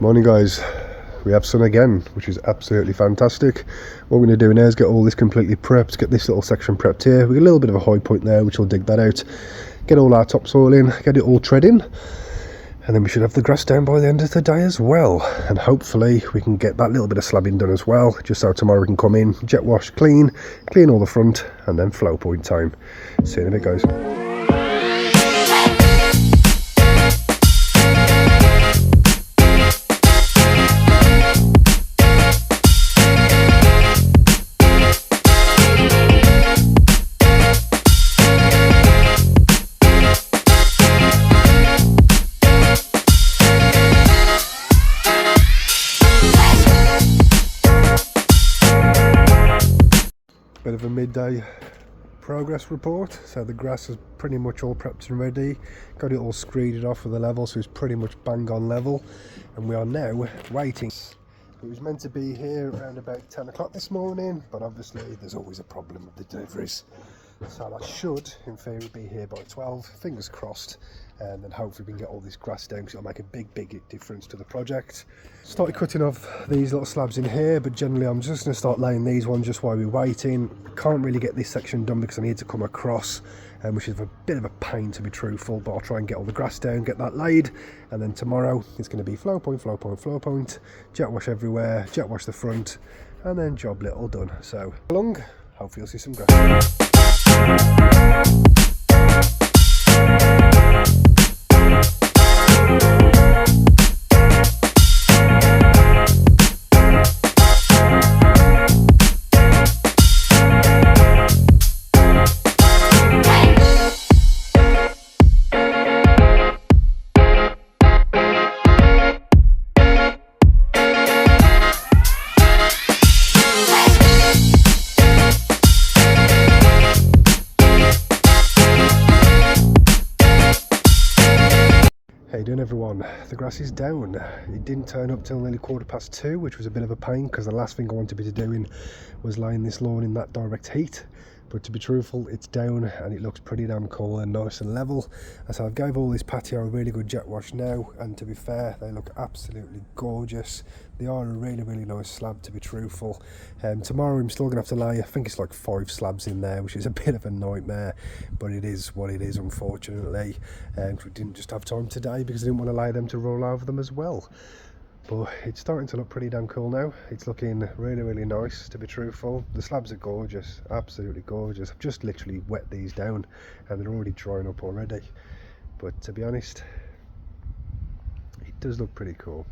Morning guys, we have sun again, which is absolutely fantastic. What we're going to do now is get all this completely prepped, get this little section prepped here. We've got a little bit of a high point there, which will dig that out, get all our topsoil in, get it all treading, and then we should have the grass down by the end of the day as well. And hopefully we can get that little bit of slabbing done as well, just so tomorrow we can come in, jet wash, clean all the front, and then flow point time. See you in a bit guys. Bit of a midday progress report. So the grass is pretty much all prepped and ready, got it all screeded off with the level, so it's pretty much bang on level, and we are now waiting. It was meant to be here around about 10 o'clock this morning, but obviously there's always a problem with the deliveries, so that should in theory be here by 12, fingers crossed, and then hopefully we can get all this grass down because it'll make a big difference to the project. Started cutting off these little slabs in here, but generally I'm just going to start laying these ones just while we're waiting. Can't really get this section done because I need to come across, which is a bit of a pain to be truthful, but I'll try and get all the grass down, get that laid, and then tomorrow it's going to be flow point, jet wash everywhere, jet wash the front, and then job little done. So long, hopefully you'll see some grass. How you doing everyone? The grass is down. It didn't turn up till nearly 2:15, which was a bit of a pain because the last thing I wanted to be doing was laying this lawn in that direct heat. But to be truthful, it's down and it looks pretty damn cool and nice and level. And so I've gave all this patio a really good jet wash now, and to be fair, they look absolutely gorgeous. They are a really nice slab, to be truthful. Tomorrow I'm still going to have to lay, I think it's like 5 slabs in there, which is a bit of a nightmare, but it is what it is, unfortunately. And we didn't just have time today because I didn't want to lay them to roll over them as well. But it's starting to look pretty damn cool now. It's looking really nice, to be truthful. The slabs are gorgeous, absolutely gorgeous. I've just literally wet these down and they're already drying up already. But to be honest, it does look pretty cool.